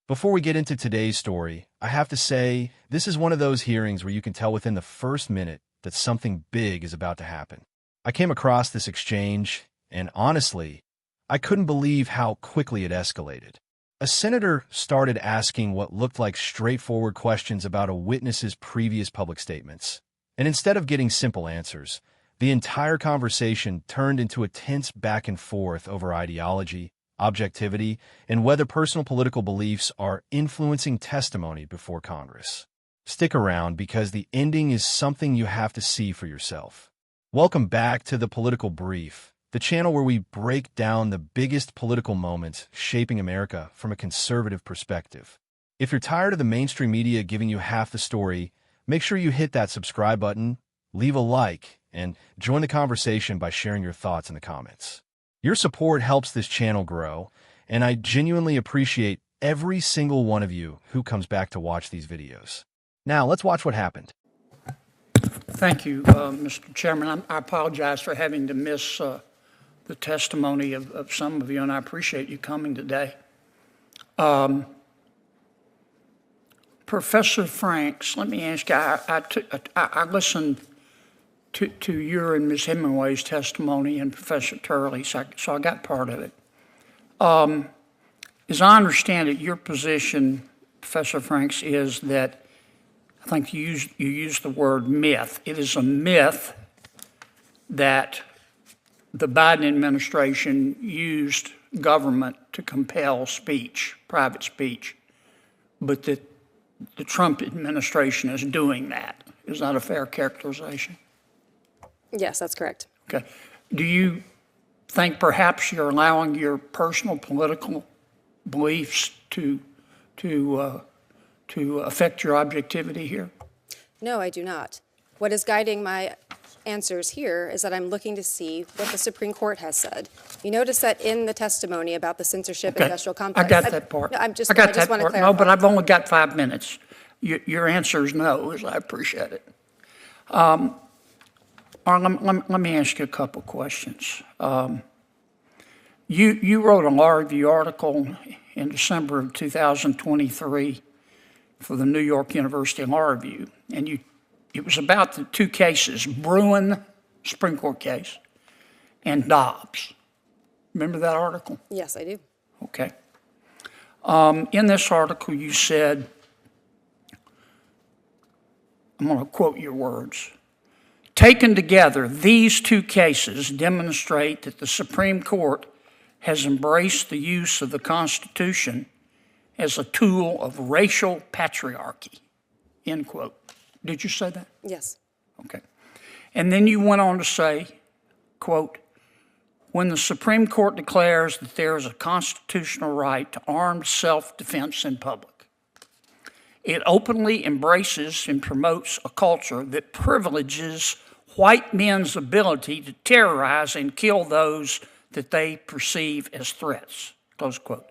Before we get into today's story, I have to say, this is one of those hearings where you can tell within the first minute that something big is about to happen. I came across this exchange, and honestly, I couldn't believe how quickly it escalated. A senator started asking what looked like straightforward questions about a witness's previous public statements. And instead of getting simple answers, the entire conversation turned into a tense back and forth over ideology, objectivity, and whether personal political beliefs are influencing testimony before Congress. Stick around because the ending is something you have to see for yourself. Welcome back to The Political Brief, the channel where we break down the biggest political moments shaping America from a conservative perspective. If you're tired of the mainstream media giving you half the story, make sure you hit that subscribe button, leave a like, and join the conversation by sharing your thoughts in the comments. Your support helps this channel grow, and I genuinely appreciate every single one of you who comes back to watch these videos. Now, let's watch what happened. Thank you, Mr. Chairman. I apologize for having to miss the testimony of some of you, and I appreciate you coming today. Professor Franks, let me ask you, I listened to your and Ms. Hemingway's testimony and Professor Turley, so I got part of it. As I understand it, your position, Professor Franks, is that I think you used the word myth. It is a myth that the Biden administration used government to compel speech, private speech, but that the Trump administration is doing that. Is that a fair characterization? Yes, that's correct. Okay. Do you think perhaps you're allowing your personal political beliefs to affect your objectivity here? No, I do not. What is guiding my answers here is that I'm looking to see what the Supreme Court has said. You notice that in the testimony about the censorship industrial complex. I got that part. No, I just got want that to part. clarify. No, but I've only got 5 minutes. Your answer is no, as I appreciate it. Let me ask you a couple questions. You wrote a law review article in December of 2023 for the New York University Law Review, and it was about the two cases, Bruin, Supreme Court case, and Dobbs. Remember that article? Yes, I do. Okay. In this article, you said, I'm going to quote your words, "Taken together, these two cases demonstrate that the Supreme Court has embraced the use of the Constitution as a tool of racial patriarchy," end quote. Did you say that? Yes. Okay. And then you went on to say, quote, "When the Supreme Court declares that there is a constitutional right to armed self-defense in public, it openly embraces and promotes a culture that privileges white men's ability to terrorize and kill those that they perceive as threats," close quote.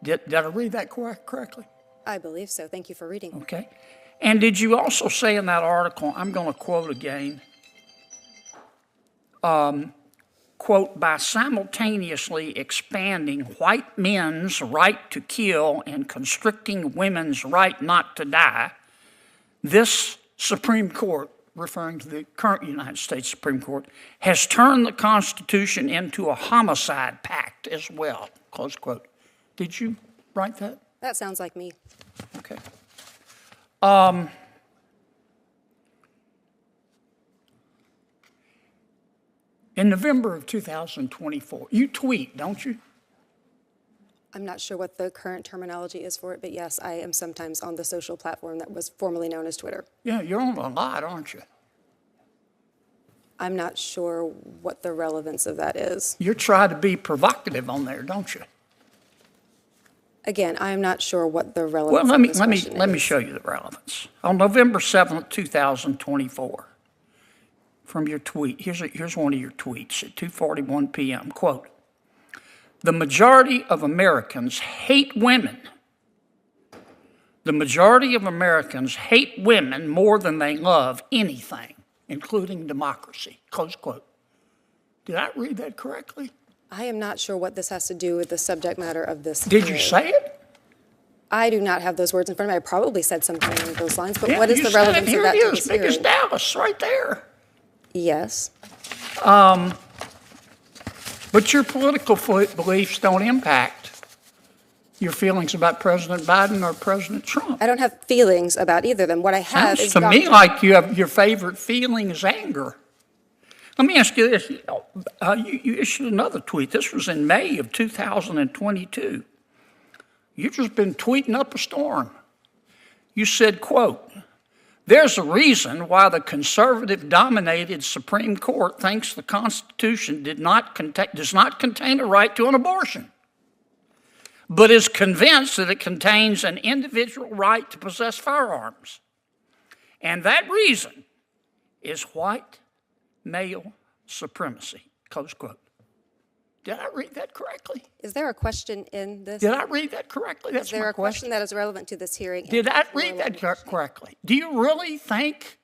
Did I read that correctly? I believe so. Thank you for reading. Okay. And did you also say in that article, I'm going to quote again, quote, "by simultaneously expanding white men's right to kill and constricting women's right not to die, this Supreme Court," referring to the current United States Supreme Court, "has turned the Constitution into a homicide pact as well," close quote. Did you write that? That sounds like me. Okay. In November of 2024, you tweet, don't you? I'm not sure what the current terminology is for it, but yes, I am sometimes on the social platform that was formerly known as Twitter. Yeah, you're on a lot, aren't you? I'm not sure what the relevance of that is. You try to be provocative on there, don't you? Again, I'm not sure what the relevance Well, of this question is. let me show you the relevance. On November 7th, 2024, from your tweet, here's one of your tweets at 2:41 p.m., quote, "The majority of Americans hate women. The majority of Americans hate women more than they love anything, including democracy," close quote. Did I read that correctly? I am not sure what this has to do with the subject matter of this Did you hearing. say it? I do not have those words in front of me. I probably said something along those lines, but Yeah, what is the relevance of that to this big as hearing? Dallas, right there. Yes. But your political beliefs don't impact your feelings about President Biden or President Trump. I don't have feelings about either of them. What I have Sounds is to me doctrine. like your favorite feeling is anger. Let me ask you this. You issued another tweet. This was in May of 2022. You've just been tweeting up a storm. You said, quote, "There's a reason why the conservative-dominated Supreme Court thinks the Constitution does not contain a right to an abortion, but is convinced that it contains an individual right to possess firearms. And that reason is white male supremacy," close quote. Did I read that correctly? Is there a question in this? Did I read that correctly? That's Is there my a question that is relevant to this hearing? Did I read that correctly? Do you really think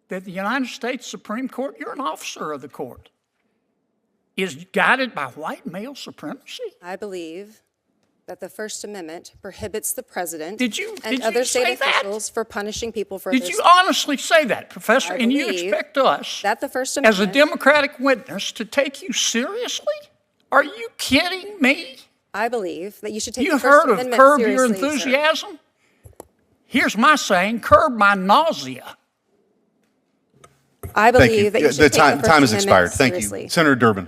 that the United States Supreme Court, you're an officer of the court, is guided by white male supremacy? I believe that the First Amendment prohibits the president Did you and other say state that? officials for punishing people for Did their you honestly say that, Professor? I And you believe expect us, that the First as a Amendment, Democratic witness, to take you seriously? Are you kidding me? I believe that you should take You've the First heard of Amendment curb your seriously, sir. enthusiasm? Here's my saying, curb my nausea. I Thank you. believe that you should The take time the First has Amendment expired. Thank seriously. you. Senator Durbin.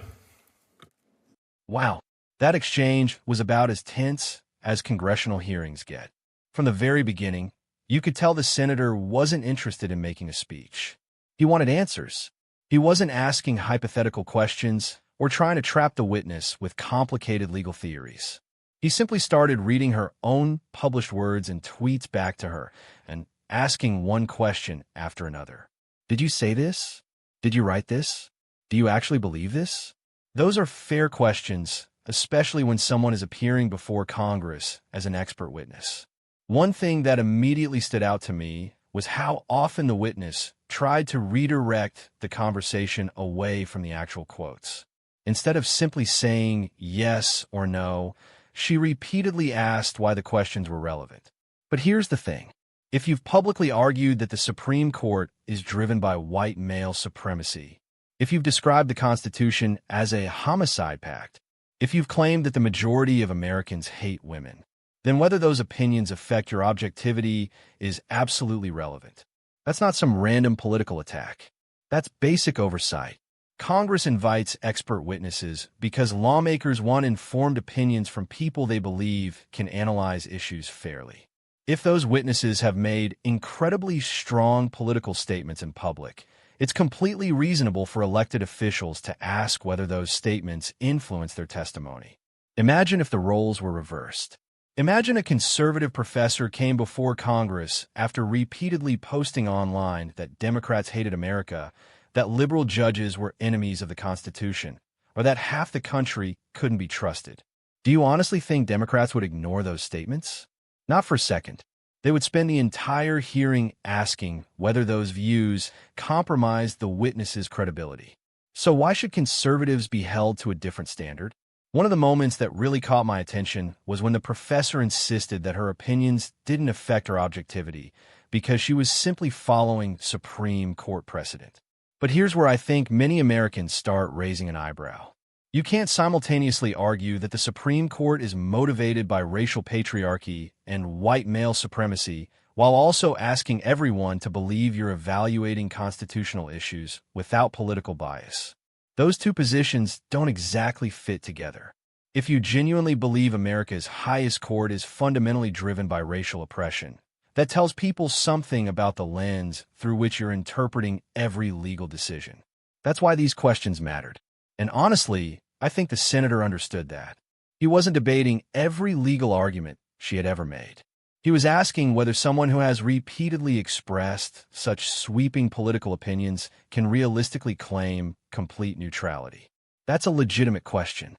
Wow, that exchange was about as tense as congressional hearings get. From the very beginning, you could tell the senator wasn't interested in making a speech. He wanted answers. He wasn't asking hypothetical questions or trying to trap the witness with complicated legal theories. He simply started reading her own published words and tweets back to her and asking one question after another. Did you say this? Did you write this? Do you actually believe this? Those are fair questions, especially when someone is appearing before Congress as an expert witness. One thing that immediately stood out to me was how often the witness tried to redirect the conversation away from the actual quotes. Instead of simply saying yes or no, she repeatedly asked why the questions were relevant. But here's the thing. If you've publicly argued that the Supreme Court is driven by white male supremacy, if you've described the Constitution as a homicide pact, if you've claimed that the majority of Americans hate women, then whether those opinions affect your objectivity is absolutely relevant. That's not some random political attack. That's basic oversight. Congress invites expert witnesses because lawmakers want informed opinions from people they believe can analyze issues fairly. If those witnesses have made incredibly strong political statements in public, it's completely reasonable for elected officials to ask whether those statements influence their testimony. Imagine if the roles were reversed. Imagine a conservative professor came before Congress after repeatedly posting online that Democrats hated America, that liberal judges were enemies of the Constitution, or that half the country couldn't be trusted. Do you honestly think Democrats would ignore those statements? Not for a second. They would spend the entire hearing asking whether those views compromised the witness's credibility. So why should conservatives be held to a different standard? One of the moments that really caught my attention was when the professor insisted that her opinions didn't affect her objectivity because she was simply following Supreme Court precedent. But here's where I think many Americans start raising an eyebrow. You can't simultaneously argue that the Supreme Court is motivated by racial patriarchy and white male supremacy while also asking everyone to believe you're evaluating constitutional issues without political bias. Those two positions don't exactly fit together. If you genuinely believe America's highest court is fundamentally driven by racial oppression, that tells people something about the lens through which you're interpreting every legal decision. That's why these questions mattered. And honestly, I think the senator understood that. He wasn't debating every legal argument she had ever made. He was asking whether someone who has repeatedly expressed such sweeping political opinions can realistically claim complete neutrality. That's a legitimate question.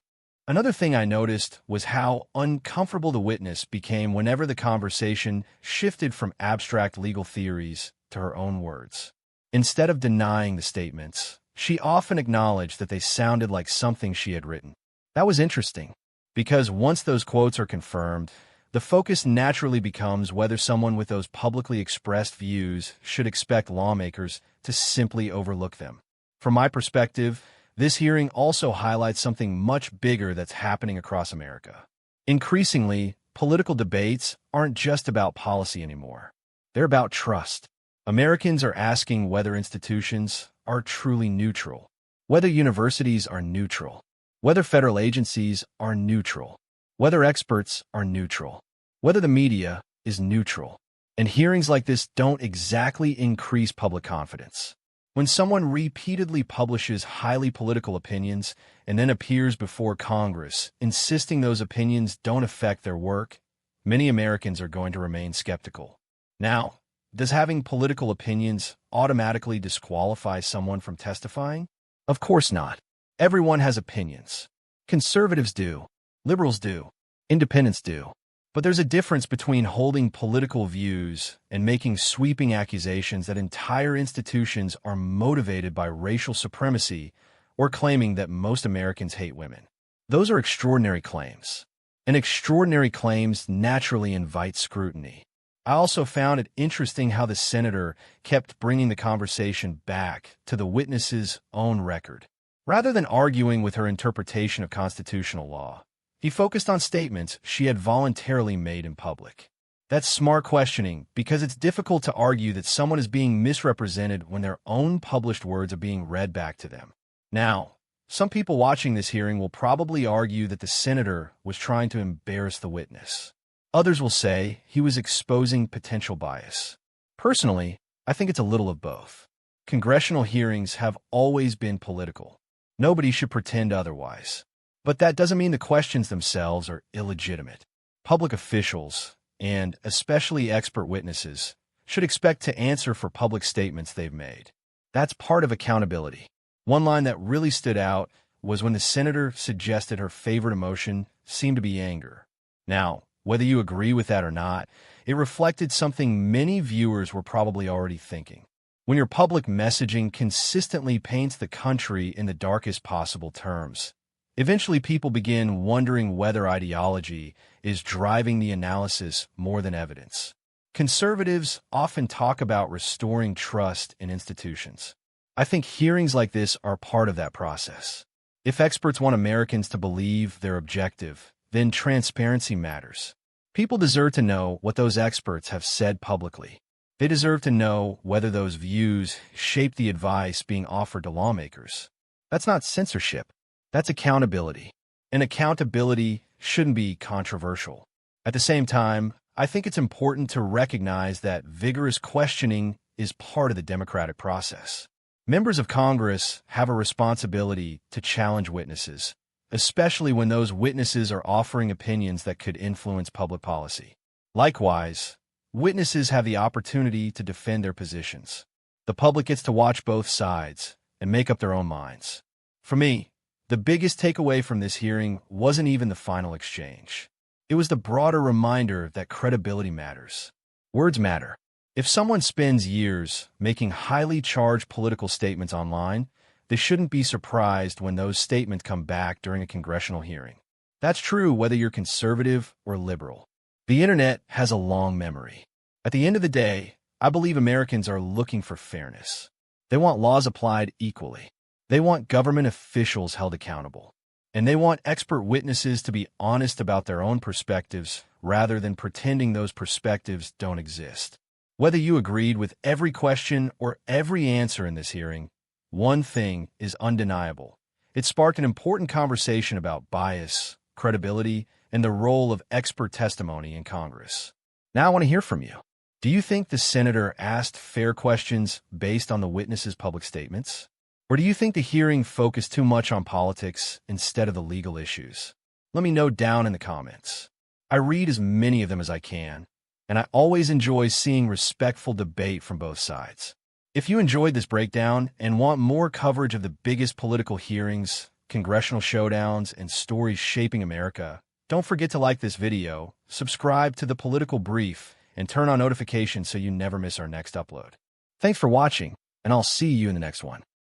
Another thing I noticed was how uncomfortable the witness became whenever the conversation shifted from abstract legal theories to her own words. Instead of denying the statements, she often acknowledged that they sounded like something she had written. That was interesting, because once those quotes are confirmed, the focus naturally becomes whether someone with those publicly expressed views should expect lawmakers to simply overlook them. From my perspective, this hearing also highlights something much bigger that's happening across America. Increasingly, political debates aren't just about policy anymore. They're about trust. Americans are asking whether institutions are truly neutral, whether universities are neutral, whether federal agencies are neutral, whether experts are neutral, whether the media is neutral. And hearings like this don't exactly increase public confidence. When someone repeatedly publishes highly political opinions and then appears before Congress, insisting those opinions don't affect their work, many Americans are going to remain skeptical. Now, does having political opinions automatically disqualify someone from testifying? Of course not. Everyone has opinions. Conservatives do. Liberals do. Independents do. But there's a difference between holding political views and making sweeping accusations that entire institutions are motivated by racial supremacy or claiming that most Americans hate women. Those are extraordinary claims. And extraordinary claims naturally invite scrutiny. I also found it interesting how the senator kept bringing the conversation back to the witness's own record. Rather than arguing with her interpretation of constitutional law, he focused on statements she had voluntarily made in public. That's smart questioning because it's difficult to argue that someone is being misrepresented when their own published words are being read back to them. Now, some people watching this hearing will probably argue that the senator was trying to embarrass the witness. Others will say he was exposing potential bias. Personally, I think it's a little of both. Congressional hearings have always been political. Nobody should pretend otherwise. But that doesn't mean the questions themselves are illegitimate. Public officials, and especially expert witnesses, should expect to answer for public statements they've made. That's part of accountability. One line that really stood out was when the senator suggested her favorite emotion seemed to be anger. Now, whether you agree with that or not, it reflected something many viewers were probably already thinking. When your public messaging consistently paints the country in the darkest possible terms, eventually people begin wondering whether ideology is driving the analysis more than evidence. Conservatives often talk about restoring trust in institutions. I think hearings like this are part of that process. If experts want Americans to believe they're objective, then transparency matters. People deserve to know what those experts have said publicly. They deserve to know whether those views shape the advice being offered to lawmakers. That's not censorship. That's accountability. And accountability shouldn't be controversial. At the same time, I think it's important to recognize that vigorous questioning is part of the democratic process. Members of Congress have a responsibility to challenge witnesses, especially when those witnesses are offering opinions that could influence public policy. Likewise, witnesses have the opportunity to defend their positions. The public gets to watch both sides and make up their own minds. For me, the biggest takeaway from this hearing wasn't even the final exchange. It was the broader reminder that credibility matters. Words matter. If someone spends years making highly charged political statements online, they shouldn't be surprised when those statements come back during a congressional hearing. That's true whether you're conservative or liberal. The internet has a long memory. At the end of the day, I believe Americans are looking for fairness. They want laws applied equally. They want government officials held accountable. And they want expert witnesses to be honest about their own perspectives rather than pretending those perspectives don't exist. Whether you agreed with every question or every answer in this hearing, one thing is undeniable. It sparked an important conversation about bias, credibility, and the role of expert testimony in Congress. Now I want to hear from you. Do you think the senator asked fair questions based on the witness's public statements? Or do you think the hearing focused too much on politics instead of the legal issues? Let me know down in the comments. I read as many of them as I can, and I always enjoy seeing respectful debate from both sides. If you enjoyed this breakdown and want more coverage of the biggest political hearings, congressional showdowns, and stories shaping America, don't forget to like this video, subscribe to The Political Brief, and turn on notifications so you never miss our next upload. Thanks for watching, and I'll see you in the next one.